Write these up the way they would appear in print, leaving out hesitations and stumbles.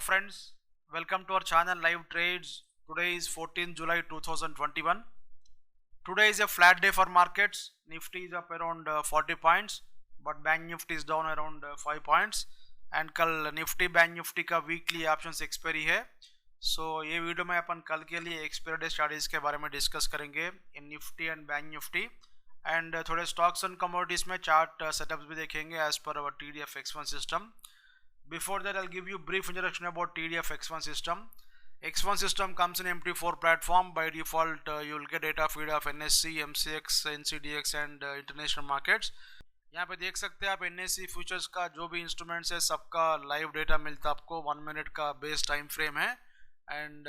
friends, welcome to our channel Live Trades. Today is 14th July 2021. Today is a flat day for markets. Nifty is up around 40 points, but Bank Nifty is down around 5 points. And कल Nifty bank Nifty का weekly options expiry है. सो ये video में अपन कल के लिए expiry day studies के बारे में डिस्कस करेंगे in Nifty and bank Nifty and थोड़े स्टॉक्स एंड कमोडिटीज में चार्ट सेटअप्स भी देखेंगे as per our TDF X1 system. Before that, I'll give you brief introduction about TDF X1 system. X1 system comes in MT4 platform. By default, you'll get data feed of NSE, MCX, NCDX and international markets. यहाँ पे देख सकते हैं आप NSE futures का जो भी instruments है सबका लाइव डेटा मिलता है आपको. 1 मिनट का बेस टाइम फ्रेम है एंड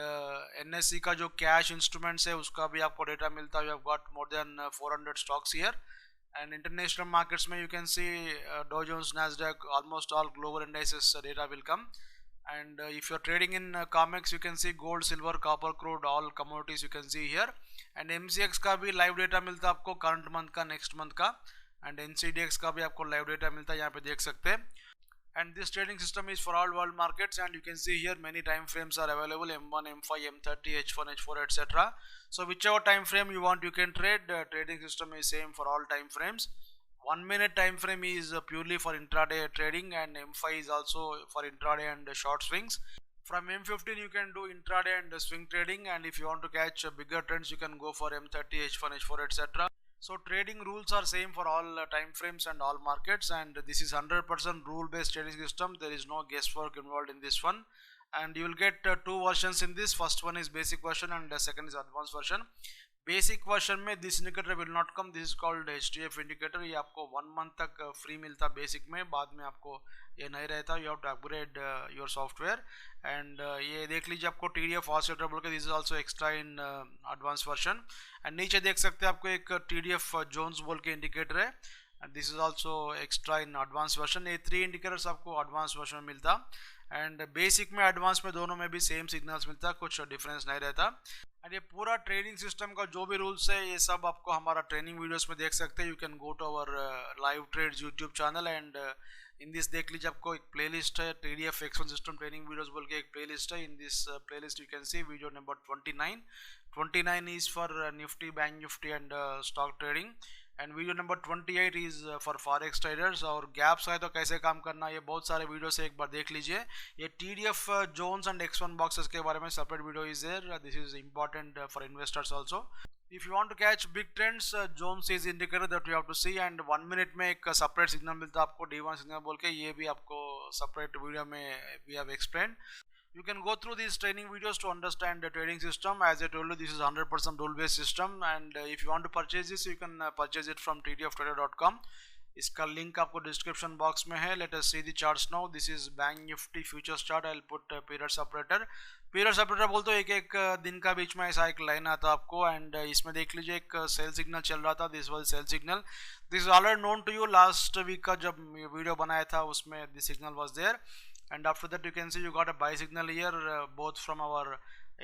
NSE का जो कैश इंस्ट्रूमेंट्स है उसका भी आपको डेटा मिलता है. You have got more than 400 stocks here. And international markets mein you can see Dow Jones, Nasdaq, almost all global indices data will come. And if you're trading in COMEX, you can see gold, silver, copper, crude, all commodities you can see here. And MCX का भी live data मिलता है आपको current month का, next month का. And NCDX का भी आपको live data मिलता है, यहाँ पे देख सकते हैं. And this trading system is for all world markets, and you can see here many time frames are available: M1, M5, M30, H1, H4, etc. So whichever time frame you want you can trade. Trading system is same for all time frames. 1 minute time frame is purely for intraday trading, and M5 is also for intraday and short swings. From M15 you can do intraday and swing trading, and if you want to catch bigger trends you can go for M30, H1, H4, etc. So trading rules are same for all time frames and all markets, and this is 100% rule based trading system. There is no guesswork involved in this one, and you will get two versions in this. First one is basic version and the second is advanced version. Basic version में this indicator will not come. This is called HTF indicator. ये आपको 1 month तक free मिलता basic में, बाद में आपको ये नहीं रहता. You have to upgrade your software. And ये देख लीजिए आपको TDF ऑसिलेटर बोल के this is also extra in advance version. And नीचे देख सकते हैं आपको एक TDF जोन्स बोल के इंडिकेटर है, and this is also extra in advance version. ये 3 इंडिकेटर्स आपको एडवांस वर्जन में मिलता, एंड बेसिक में एडवांस में दोनों में भी सेम सिग्नल्स मिलता, कुछ डिफरेंस नहीं रहता. एंड ये पूरा ट्रेडिंग सिस्टम का जो भी रूल्स है ये सब आपको हमारा ट्रेनिंग वीडियोस में देख सकते हैं. You can go to our live trades YouTube channel, and in this देख लीजिए आपको एक प्लेलिस्ट है TDF X1 system training videos बोल के एक प्लेलिस्ट है. In this playlist you can C video number 29 is for Nifty, bank Nifty and stock trading, and video number 28 is for forex traders. और गैप्स है तो कैसे काम करना, ये बहुत सारे वीडियो से एक बार देख लीजिए. ये TDF Jones and X1 boxes के बारे में separate video is there. This is important for investors also. If you want to catch big trends, zones is indicator that you have to see, and 1 minute में एक separate signal मिलता है आपको, D1 signal बोल के. ये भी आपको सेपरेट वीडियो में we have explained. You can go through these training videos to understand the trading system. As I told you, this is 100% rule based system, and if you want to purchase this, you can purchase it from tdftrader.com. इसका link आपको description box में है. Late us see the charts now. This is bank Nifty futures chart. I will put period separator. Period separator बोलते हो एक दिन का बीच में ऐसा एक लाइन आता आपको, एंड इसमें देख लीजिए एक सेल सिग्नल चल रहा था. This was sell signal. This is already known to you. Last week का जब वीडियो बनाया था उसमें this signal was there, and after that you can see you got a buy signal here, both from our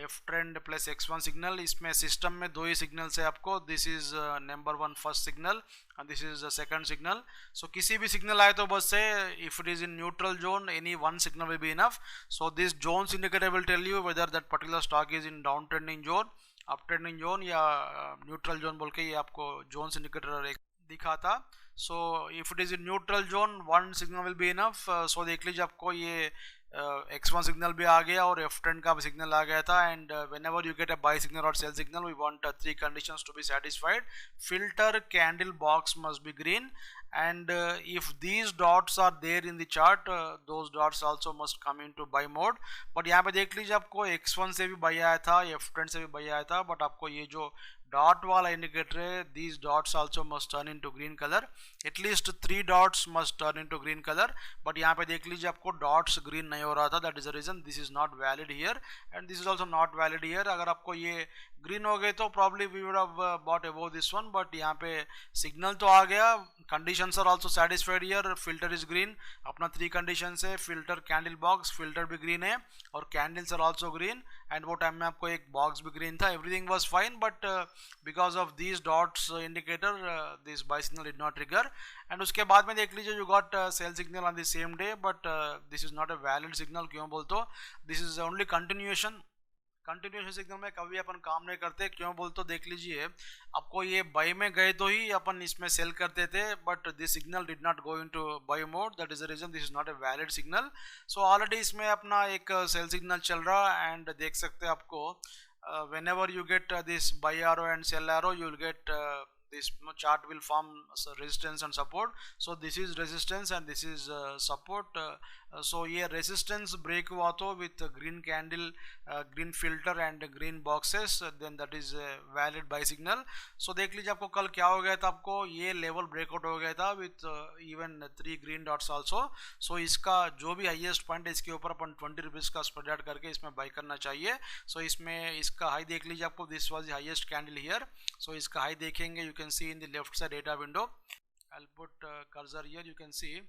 F trend plus X1 signal. इसमें system में दो ही signals है आपको. This is number 1 first signal and this is the second signal. So किसी भी signal आए तो बस से if it is in neutral zone, any one signal will be enough. So this Jones indicator will tell you whether that particular stock is in downtrending zone, uptrending zone या neutral zone बोल के ये आपको Jones indicator दिखाता. So if it is in neutral zone, one signal will be enough. So देख लीजिए आपको ये X1 सिग्नल भी आ गया और F trend का भी सिग्नल आ गया था. And whenever you get a buy signal or sell signal, we want 3 conditions to be satisfied. Filter candle box must be green, and if these dots are there in the chart, those dots also must come into buy mode. but यहाँ पे देख लीजिए आपको X1 से भी buy आया था, F trend से भी buy आया था, but आपको ये जो डॉट वाला इंडिकेटर है, these dots also must turn into green color. at least 3 dots must turn into green color. but यहाँ पे देख लीजिए आपको dots green नहीं हो रहा था. that is the reason this is not valid here, and this is also not valid here. अगर आपको ये ग्रीन हो गए तो probably we would have bought above this one, but यहाँ पे सिग्नल तो आ गया. conditions are also satisfied here. filter is green. अपना 3 conditions है. filter candle box, filter भी green है, और candles are also green, and वो टाइम में आपको एक बॉक्स भी ग्रीन था, everything was fine, but because of these dots indicator this buy signal did not trigger. And उसके बाद में देख लीजिए you got sell signal on the same day, but this is not a valid signal. क्यों बोलते, this is only continuation. Continuation signal में कभी अपन काम नहीं करते. क्यों बोलते देख लीजिए, आपको ये बाई में गए तो ही अपन इसमें सेल करते थे, but this signal did not go into buy mode, that is the reason this is not a valid signal. So already इसमें अपना एक सेल सिग्नल चल रहा, एंड देख सकते हैं आपको whenever you get this buy arrow and sell arrow, you will get this chart will form resistance and support. So this is resistance and this is support. So ये resistance break हुआ तो with green candle, green filter and green boxes, then that is valid buy signal. So देख लीजिए आपको कल क्या हो गया था, आपको ये level breakout हो गया था with even 3 green dots also. So इसका जो भी highest point है इसके ऊपर अपन 20 रुपीज़ का spread add करके इसमें buy करना चाहिए. So इसमें इसका हाई देख लीजिए आपको, this was the highest candle here. So इसका हाई देखेंगे, you can see in the left side data window. I'll put cursor here, you can see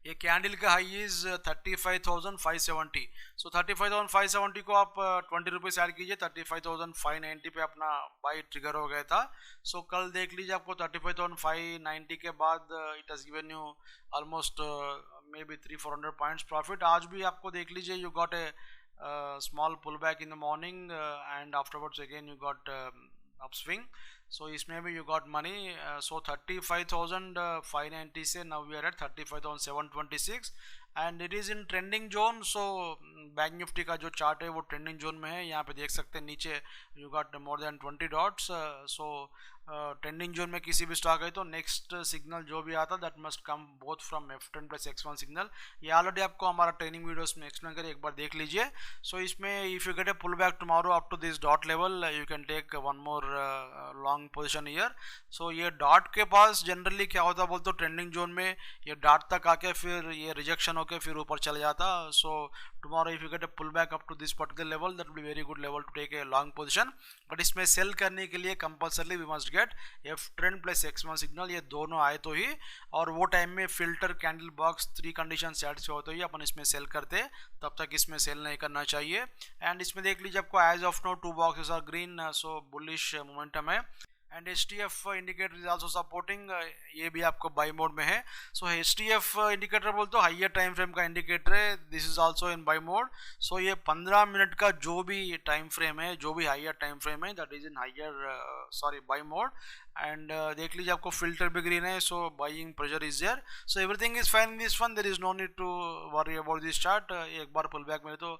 ये कैंडल का हाई इज 35,570. सो 35,570 को आप 20 रुपीज़ ऐड कीजिए, 35,590 पे अपना बाई ट्रिगर हो गया था. सो कल देख लीजिए आपको 35,590 के बाद it has given you almost maybe 300-400 points profit. आज भी आपको देख लीजिए you got a small pull back in the morning and afterwards again you got upswing. So इसमें भी you got money. So 35,590 से now we are at 35,726 and it is in trending zone. So bank Nifty का जो chart है वो trending zone में है. यहाँ पे देख सकते हैं नीचे you got more than 20 dots. So trending zone में किसी भी स्टॉक है तो नेक्स्ट सिग्नल जो भी आता that must come both from F10 plus X1 signal. ये ऑलरेडी आपको हमारा ट्रेनिंग वीडियोस में एक्सप्लेन करें, एक बार देख लीजिए. सो इसमें if you get a pull back tomorrow up to this dot level, you can take one more long position here. So ये डॉट के पास जनरली क्या होता बोलते हो, ट्रेंडिंग जोन में ये डॉट तक आके फिर ये रिजेक्शन होके फिर ऊपर चले जाता. So tomorrow if you get a pull back up to this particular level, that will be very good level to take a long position. But इसमें सेल करने के लिए compulsorily we must get F10 plus X1 signal, ये दोनों आए तो ही, और वो टाइम में filter candle box 3 condition satisfy हो तो ही अपन इसमें सेल करते, तब तक इसमें सेल नहीं करना चाहिए. एंड इसमें देख लीजिए आपको as of now 2 boxes are green, so bullish momentum है. And HTF indicator is also supporting, ये भी आपको बाई मोड में है. सो HTF इंडिकेटर बोलते हो हाइयर टाइम फ्रेम का इंडिकेटर है, this is also in buy mode. So ये 15 मिनट का जो भी टाइम फ्रेम है, जो भी हाइयर टाइम फ्रेम है, that is in higher buy mode. And देख लीजिए आपको फिल्टर भी ग्रीन है, so buying pressure is there. So everything is fine in this one, there is no need to worry about this chart. एक बार pull back में तो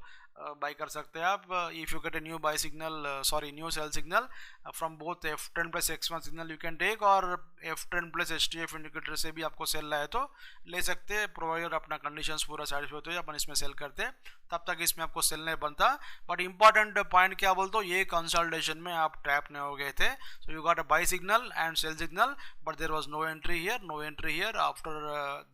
by कर सकते हैं आप. If you get a new buy signal, new sell signal from both F10 plus X1 signal you can take, और F10 plus HTF indicator से भी आपको सेल लाए तो ले सकते हैं, प्रोवाइडर अपना कंडीशंस पूरा सेटिस्फाई होते हैं अपन इसमें सेल करते, तब तक इसमें आपको सेल नहीं बनता. बट इंपॉर्टेंट पॉइंट क्या बोलते हो, ये कंसल्टेशन में आप ट्रैप नहीं हो गए थे. So you got a by signal and sell signal, but there was no entry here. After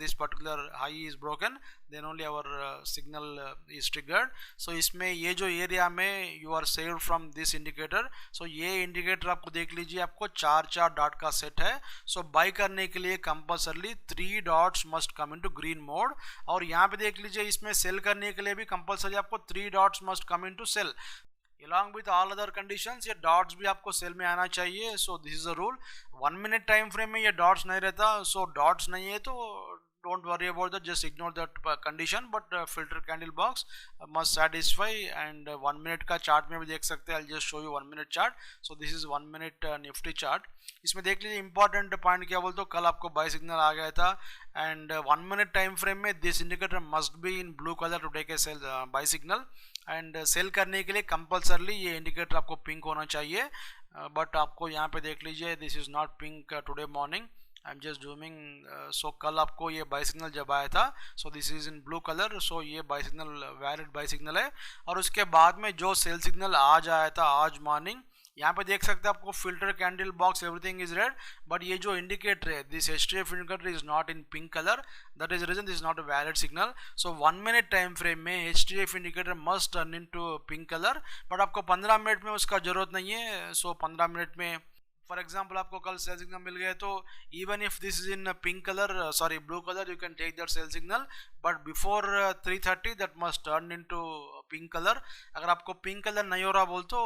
this particular high is broken, then only our signal is triggered. So इसमें ये जो एरिया में you are saved from this indicator. So ये indicator आपको देख लीजिए, आपको 4 dot का सेट है. सो बाई करने के लिए compulsorily 3 dots must come into green mode, और यहाँ पे देख लीजिए इसमें सेल करने के लिए भी कंपल्सरी आपको 3 dots must come into sell. along with all other conditions ये डॉट्स भी आपको सेल में आना चाहिए. So this is a rule. 1 minute time frame में ये डॉट्स नहीं रहता. सो डॉट्स नहीं है तो don't worry about that, just ignore that condition, but filter candle box must satisfy. And 1 minute का चार्ट में भी देख सकते हैं. I'll just show you 1 minute chart. So this is 1 minute Nifty chart. इसमें देख लीजिए इंपॉर्टेंट पॉइंट क्या बोलते हो, कल आपको बाई सिग्नल आ गया था, एंड 1 मिनट टाइम फ्रेम में this indicator must be in blue colour to take a sell buy signal. And sell करने के लिए कंपल्सरली ये इंडिकेटर आपको पिंक होना चाहिए. बट आपको यहाँ पे देख लीजिए this is not pink today morning. I am just zooming. So कल आपको ये बाई सिग्नल जब आया था, so this is in blue colour. So ये buy signal valid buy signal है. और उसके बाद में जो सेल सिग्नल आज आया था आज मॉर्निंग, यहाँ पे देख सकते हैं आपको filter candle box everything is red, but ये जो इंडिकेटर है this HTF indicator is not in pink colour, that is reason this is not a valid signal. So 1 minute time frame में HTF indicator must turn into pink colour, but आपको 15 minute में उसका जरूरत नहीं है. So 15 minute में for example आपको कल सेल सिग्नल मिल गया तो even if this is in pink colour blue colour, you can take that sell signal, but before 3:30 that must turn into pink colour, अगर आपको पिंक कलर नहीं हो रहा बोल तो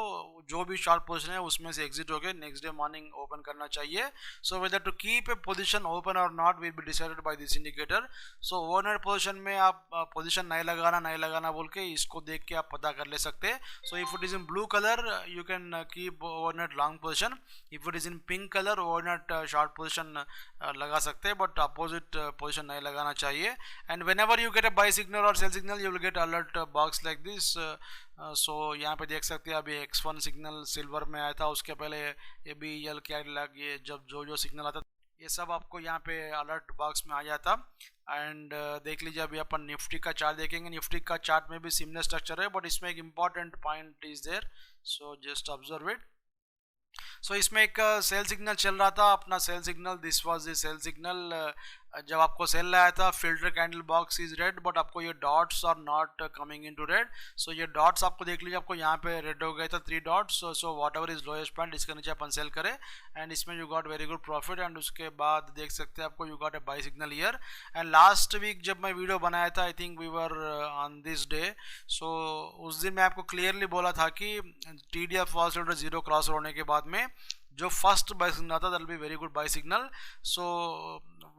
जो भी शॉर्ट पोजीशन है उसमें से एग्जिट हो गए, नेक्स्ट डे मॉर्निंग ओपन करना चाहिए. So whether to keep a position open और not will be decided by this indicator. So overnight position में आप पोजीशन नहीं लगाना बोल के इसको देख के आप पता कर ले सकते हैं. So if it is in blue colour you can keep overnight long position, if it is in pink colour overnight short position लगा सकते हैं, बट अपोजिट पोजीशन नहीं लगाना चाहिए. And whenever you get a buy signal और sell signal you will get alert box like this. So यहाँ पे देख सकते हैं अभी X1 सिग्नल सिल्वर में आया था, उसके पहले ये भी यल कैडिलैक, ये जब जो सिग्नल आता ये सब आपको यहाँ पे अलर्ट बॉक्स में आ जाता. एंड देख लीजिए अभी अपन निफ्टी का चार्ट देखेंगे. निफ्टी का चार्ट में भी सिमिलर स्ट्रक्चर है, बट इसमें एक important point is there, so just observe it. So इसमें एक सेल सिग्नल चल रहा था, अपना sell signal, this was the sell signal. जब आपको सेल आया था filter candle box is red, but आपको ये dots are not coming into red. So ये डॉट्स आपको देख लीजिए, आपको यहाँ पे रेड हो गया था 3 dots. So whatever is lowest point इसके नीचे अपन सेल करें एंड इसमें you got very good profit. And उसके बाद देख सकते हैं आपको you got a buy signal here. And last week जब मैं वीडियो बनाया था, I think we were on this day, so उस दिन मैं आपको क्लियरली बोला था कि TDF फॉल्स ऑर्डर 0 क्रॉस होने के बाद में जो फर्स्ट बाय सिग्नल आता that will be very good buy signal. So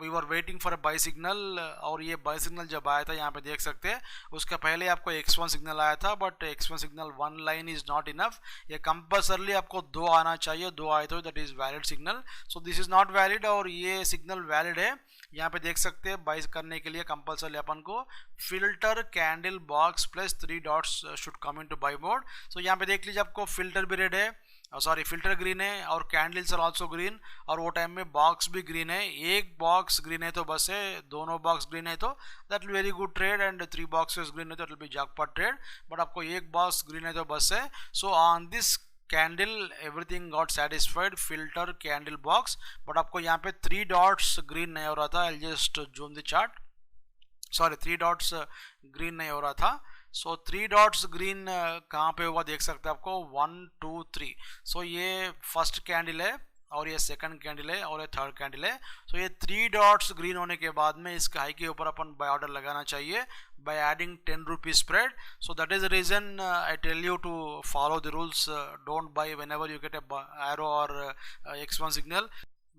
we were waiting for a buy signal, और ये बाय सिग्नल जब आया था यहाँ पे देख सकते हैं, उसका पहले आपको X1 सिग्नल आया था, but X1 signal 1 line is not enough. ये कंपल्सरली आपको 2 आना चाहिए, 2 आए तो that is valid signal. So this is not valid और ये सिग्नल वैलिड है. यहाँ पे देख सकते हैं बाय करने के लिए कंपल्सरली अपन को filter candle box plus 3 dots should come into buy mode. So यहाँ पे देख लीजिए आपको फिल्टर भी रेड है, सॉरी फिल्टर ग्रीन है और कैंडल्स आर आल्सो ग्रीन, और वो टाइम में बॉक्स भी ग्रीन है. एक बॉक्स ग्रीन है तो बस है, दोनों बॉक्स ग्रीन है तो that will very good trade, and 3 boxes green है तो it will be jackpot trade. But आपको एक बॉक्स ग्रीन है तो बस है. So on this candle everything got satisfied, filter candle box, but आपको यहाँ पे 3 डॉट्स ग्रीन नहीं हो रहा था. I just zoom the chart, sorry 3 dots green नहीं हो रहा था. सो 3 डॉट्स ग्रीन कहाँ पे हुआ देख सकते हैं आपको, 1 2 3. सो ये फर्स्ट कैंडल है और ये सेकंड कैंडल है और ये थर्ड कैंडल है. सो ये 3 डॉट्स ग्रीन होने के बाद में इसका हाई के ऊपर अपन बाय ऑर्डर लगाना चाहिए by adding 10 rupees spread. So that is the reason I tell you to follow the rules. Don't buy whenever you get a arrow or X1 signal.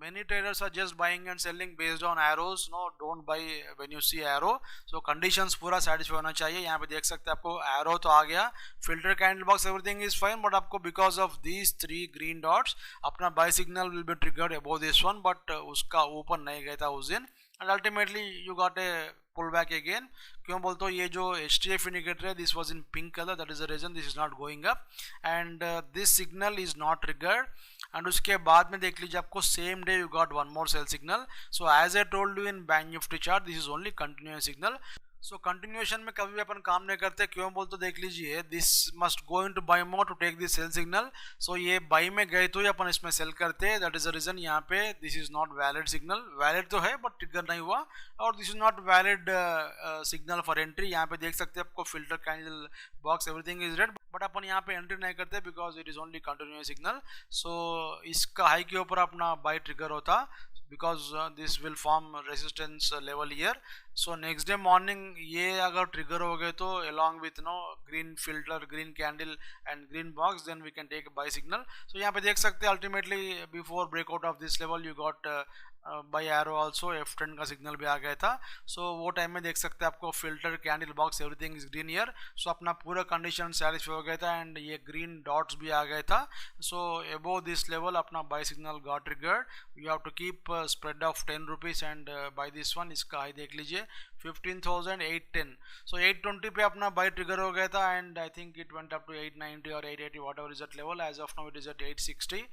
Many traders are just buying and selling based on arrows. No, don't buy when you see arrow. So conditions पूरा satisfy होना चाहिए. यहाँ पे देख सकते हैं आपको arrow तो आ गया, filter candle box everything is fine, but आपको because of these 3 green dots अपना buy signal will be triggered above this one, but उसका ऊपर नहीं गया था उस दिन, and ultimately you got a pullback again. क्यों बोलते हो, ये जो HTF indicator है this was in pink color, that is the reason this is not going up, and this signal is not triggered. And उसके बाद में देख लीजिए आपको same day you got one more sell signal. So as I told you in bank Nifty chart, this is only continuous signal. So continuation में कभी भी अपन काम नहीं करते, क्यों बोल तो देख लीजिए this must go into buy mode to take this sell signal. So ये बाई में गए तो ही अपन इसमें सेल करते हैं, दैट इज द रीजन यहाँ पे this is not valid signal. Valid तो है बट ट्रिगर नहीं हुआ, और this is not valid signal for entry. यहाँ पे देख सकते हैं आपको filter candle box everything is red, but अपन यहाँ पे एंट्री नहीं करते because it is only continuous signal. So इसका हाई के ऊपर अपना बाय ट्रिगर होता because this will form resistance level here. So next day morning ये अगर trigger हो गए तो along with green filter, green candle and green box, then we can take a buy signal. So यहाँ पे देख सकते हैं ultimately before breakout of this level you got by arrow also F10 का सिग्नल भी आ गया था. सो वो टाइम में देख सकते हैं आपको filter candle box everything is green here. So अपना पूरा कंडीशन सेटिस्फाई हो गया था एंड ये ग्रीन डॉट्स भी आ गया था. सो अबोव दिस लेवल अपना buy signal got triggered. You have to keep spread of 10 rupees and buy this one. इसका हाई देख लीजिए 15,810. सो 820 पे अपना बाय ट्रिगर हो गया था and I think it went up to 890 और 880 whatever is that level. As of now it is at 860.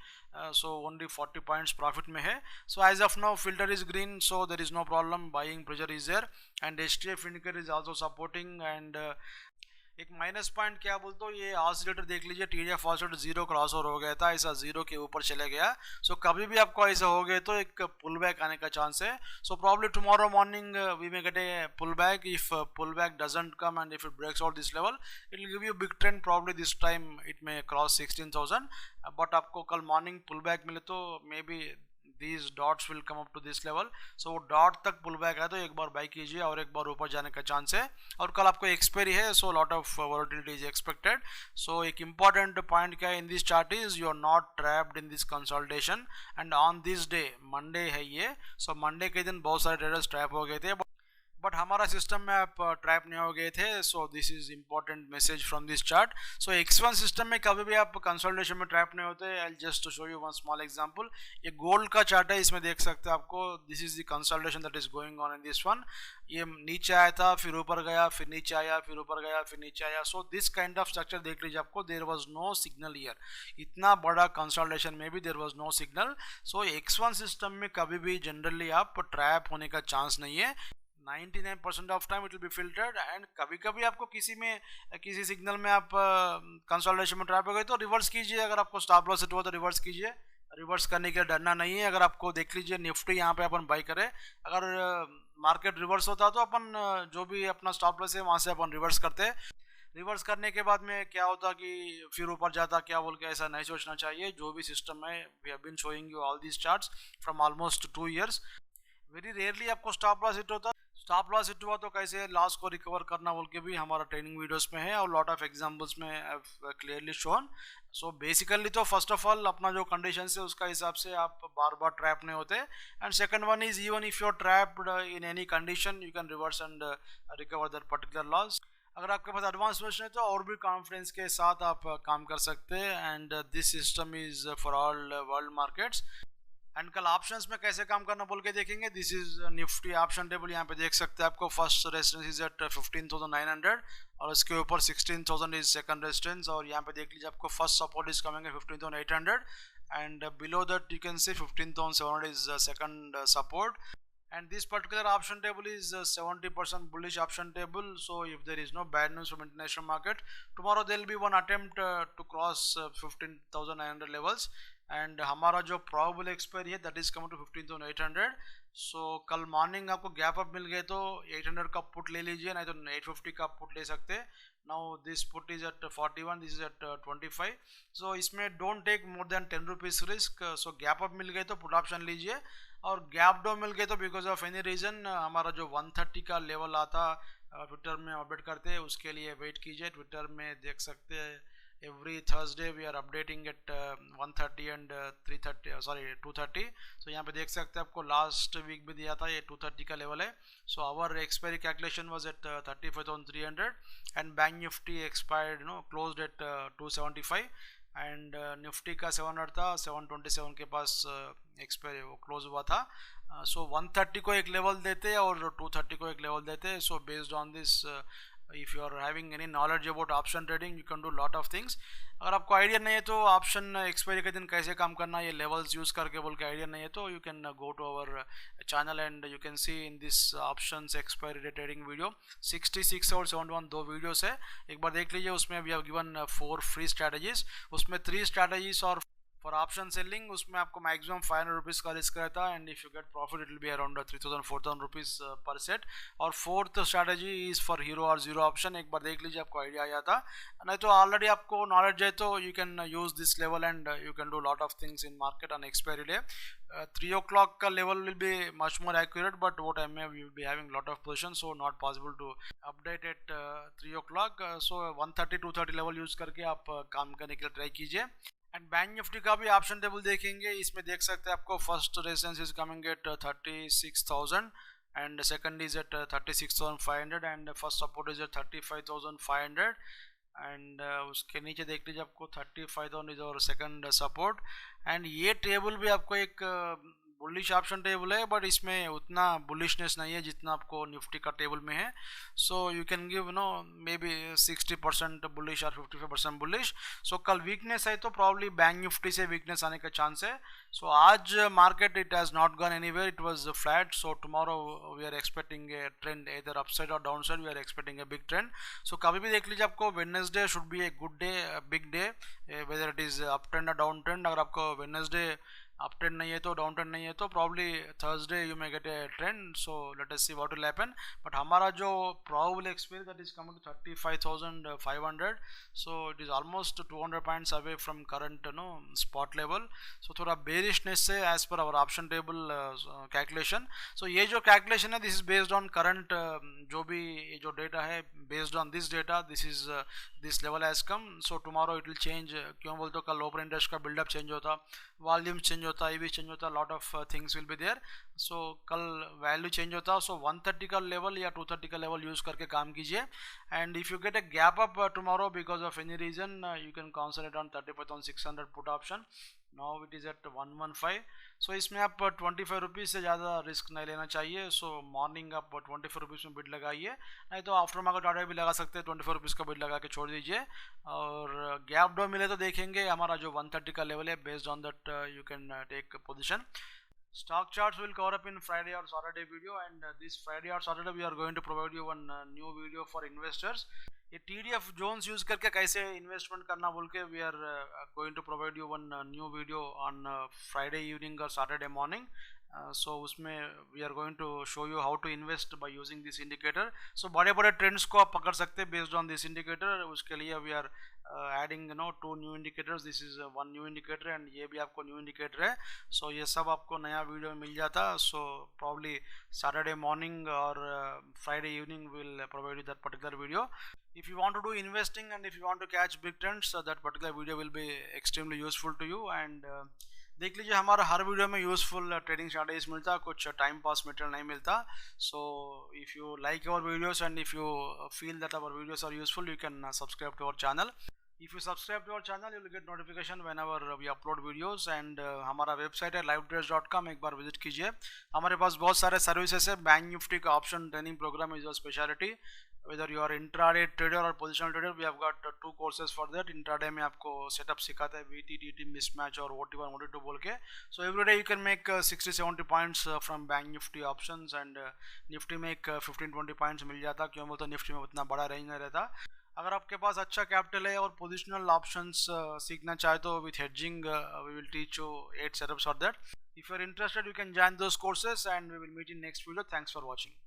So only 40 points profit में है. So as of now filter is green, so there is no problem, buying pressure is there and HTF indicator is also supporting. and एक minus point क्या बोलते हो, ये oscillator देख लीजिए TDF oscillator 0 cross over हो गया था, ऐसा 0 के ऊपर चले गया. सो कभी भी आपको ऐसा हो गया तो एक पुल बैक आने का चांस है. So probably tomorrow morning we may get a pull back. If pull back doesn't come and if it breaks out this level it will give you big trend. Probably this time it may cross 16,000, but आपको कल morning pull back मिले तो maybe these dots will come up to this level. So वो dot तक pull back है तो एक बार by कीजिए और एक बार ऊपर जाने का चांस है. और कल आपको एक्सपायरी है, so lot of volatility is expected. So एक इंपॉर्टेंट पॉइंट क्या है in this chart is you are not trapped in this consultation. And on this day, Monday है ये, सो मंडे के दिन बहुत सारे ट्रेडर्स ट्रैप हो गए थे, बट हमारा सिस्टम में आप ट्रैप नहीं हो गए थे. सो this is important message from this chart. So X1 system में कभी भी आप कंसल्टेशन में ट्रैप नहीं होते. I just show you one small example. ये गोल्ड का चार्ट है, इसमें देख सकते हैं आपको this is the consultation that is going on in this one. ये नीचे आया था, फिर ऊपर गया, फिर नीचे आया, फिर ऊपर गया, फिर नीचे आया. So this kind of structure देख लीजिए आपको. There was no signal here. इतना बड़ा कंसल्टेशन में भी there was no signal. So X1 system में कभी भी जनरली आप ट्रैप होने का चांस नहीं है. 99% of time it will be filtered. And कभी कभी आपको किसी सिग्नल में आप कंसल्टेशन में ट्रैप हो गए तो रिवर्स कीजिए. अगर आपको स्टॉप लॉस हिट हुआ तो रिवर्स कीजिए. रिवर्स करने के लिए डरना नहीं है. अगर आपको देख लीजिए निफ्टी यहाँ पे अपन बाई करें, अगर मार्केट रिवर्स होता तो अपन जो भी अपना स्टॉप लॉस है वहाँ से अपन रिवर्स करते. रिवर्स करने के बाद में क्या होता कि फिर ऊपर जाता क्या बोल के, ऐसा नहीं सोचना चाहिए. जो भी सिस्टम है, we have been showing you all these charts from almost 2 years. Very rarely आपको स्टॉप लॉस हिट होता. स्टॉप लॉस हिट हुआ तो कैसे लॉस को रिकवर करना बोल के भी हमारा ट्रेनिंग वीडियोस में है और लॉट ऑफ एग्जांपल्स में क्लियरली शोन. सो बेसिकली तो फर्स्ट ऑफ ऑल अपना जो कंडीशन है उसका हिसाब से आप बार बार ट्रैप नहीं होते. And second one is even if you are trapped in any condition you can reverse and recover that particular loss. अगर आपके पास एडवांस वर्जन है तो और भी कॉन्फिडेंस के साथ आप काम कर सकते हैं. And this system is for all world markets. And कल ऑप्शंस में कैसे काम करना बोल के देखेंगे. This is Nifty option table. यहाँ पे देख सकते हैं आपको फर्स्ट रेजिस्टेंस इज एट 15,900 और उसके ऊपर 16,000 इज सेकंड रेजिस्टेंस. और यहाँ पे देख लीजिए आपको first support is coming 15,800 and below that you can C 15,700 is second support. And this particular option table is 70% bullish option table. So if there is no bad news from international market, tomorrow there will be one attempt to cross 15,900 levels. And हमारा जो probable expiry है that is coming to 15,800. So कल morning आपको gap up मिल गए तो 800 का put ले लीजिए, नहीं तो 850 का पुट ले सकते हैं. Now this put is at 41, this is at 25. So इसमें don't take more than 10 rupees risk. So gap up मिल गए तो पुट ऑप्शन लीजिए. और गैप डाउन मिल गए तो बिकॉज ऑफ एनी रीजन हमारा जो 130 का लेवल आता ट्विटर में अपडेट करते हैं उसके लिए वेट कीजिए. ट्विटर में देख सकते हैं every Thursday we are updating at 130 and 230. So यहाँ पे देख सकते हैं आपको लास्ट वीक भी दिया था ये 230 का लेवल है. So our expiry calculation was at 35,300 and bank Nifty expired closed at 275 and Nifty का 700 था, 727 के पास एक्सपायरी वो क्लोज हुआ था. सो 130 को एक लेवल देते और 230 को एक लेवल देते. So based on this if you are having any knowledge about option trading you can do lot of things. अगर आपको आइडिया नहीं है तो ऑप्शन एक्सपायरी के दिन कैसे काम करना ये लेवल्स यूज़ करके बोल के आइडिया नहीं है तो you can go to our channel and you can see in this options expiry trading video 66 और 71 दो वीडियोस है. एक बार देख लीजिए. उसमें we have given 4 free strategies. उसमें 3 स्ट्रैटेजीज और फॉर ऑप्शन सेलिंग उसमें आपको मैक्सिमम 500 रुपीज़ का रिस्क रहता है and if you gate profit it will be around 3,000-4,000 rupees पर सेट. और fourth strategy is for hero और जीरो ऑप्शन. एक बार देख लीजिए आपको आइडिया आया था. नहीं तो ऑलरेडी आपको नॉलेज है तो you can use this level and you can do lot of things in market on expiry day. 3 o'clock का level will be much more accurate but वो टाइम में we will be having lot of position so not possible to update at 3 o'clock. सो 130-230 level use करके आप काम करने के लिए ट्राई कीजिए. एंड बैंक निफ्टी का भी ऑप्शन टेबल देखेंगे. इसमें देख सकते हैं आपको first resistance is coming at 36,000 and second is at 36,500 and first support is at 35,500 and उसके नीचे देख लीजिए आपको 35,000 इज और सेकंड सपोर्ट. एंड ये टेबल भी आपको एक बुलिश ऑप्शन टेबल है बट इसमें उतना बुलिशनेस नहीं है जितना आपको निफ्टी का टेबल में है. So you can give maybe 60% bullish और 55% बुलिश. सो कल वीकनेस है तो प्रॉब्ली बैंक निफ्टी से वीकनेस आने का चांस है. सो आज market it has not gone anywhere, it was flat. So tomorrow we are expecting a trend इधर अपसाइड और downside. We are expecting a big trend. So कभी भी देख लीजिए आपको Wednesday should be a good day, big day, whether it is up trend और down trend. अगर आपको वेडनेसडे अप ट्रेंड नहीं है तो डाउन ट्रेंड नहीं है तो probably Thursday you may get a trend. So let us see what will happen. But हमारा जो probable experience that is coming to 35,500. So it is almost 200 points away from current spot level. So थोड़ा bearishness से as per our option table calculation. So ये जो calculation है this is based on current जो भी ये जो data है based on this data this is this level has come. So tomorrow it will change. क्यों बोलते हो कल ओपन इंटरेस्ट का बिल्डअप चेंज होता, वॉल्यूम चेंज होता, ईवी चेंज होता, lot of things will be there. So कल वैल्यू चेंज होता. सो 130 का लेवल या 230 का लेवल यूज करके काम कीजिए. And if you get a gap up tomorrow because of any reason you can concentrate on 35,600 put option. Now it is at 115. So इसमें आप 25 रुपीज़ से ज़्यादा रिस्क नहीं लेना चाहिए. सो मॉर्निंग आप 25 रुपीज़ में बिड लगाइए, नहीं तो आफ्टर मार्केट ऑर्डर भी लगा सकते हैं. 24 रुपीज़ का बिड लगा के छोड़ दीजिए. और गैप डाउन मिले तो देखेंगे हमारा जो 130 का लेवल है. Based on that you can take position. Stock charts will cover up in Friday or Saturday video, and this Friday or Saturday we are going to provide you one new video for investors. ये TDF Jones use करके कैसे investment करना बोल के we are going to provide you one new video on Friday evening और Saturday morning. So उसमें we are going to show you how to invest by using this indicator. So बड़े बड़े trends को आप पकड़ सकते हैं बेस्ड ऑन दिस इंडिकेटर. उसके लिए we are adding 2 new indicators. This is 1 new indicator and ये भी आपको न्यू इंडिकेटर है. सो ये सब आपको नया वीडियो मिल जाता. सो प्रॉब्ली सैटरडे मॉर्निंग और Friday evening will provide you that particular video. If you want to do investing and if you want to catch big trends, that particular video will be extremely useful to you. And देख लीजिए हमारा हर video में useful trading strategies मिलता, कुछ time pass material नहीं मिलता. So if you like our videos and if you feel that our videos are useful you can subscribe to our channel. If you subscribe to our channel, you will get notification whenever we upload videos. And हमारा website है livetrades.com. एक बार visit कीजिए. हमारे पास बहुत सारे services है. Bank Nifty का option training programme is your speciality. Whether you are intraday trader or positional trader, we have got 2 courses for that. Intraday में आपको सेटअप सिखाता है VT, DT, mismatch और OT1, OT2 बोल के. So every day you can make 60-70 points from bank nifty options. And Nifty में एक 15-20 points मिल जाता. क्यों बोलते निफ्टी में उतना बड़ा रेंज नहीं रहता. अगर आपके पास अच्छा कैपिटल है और पोजिशनल ऑप्शंस सीखना चाहे तो with hedging we will teach you 8 setups for that. If you are interested you can join those courses and we will meet in next video. Thanks for watching.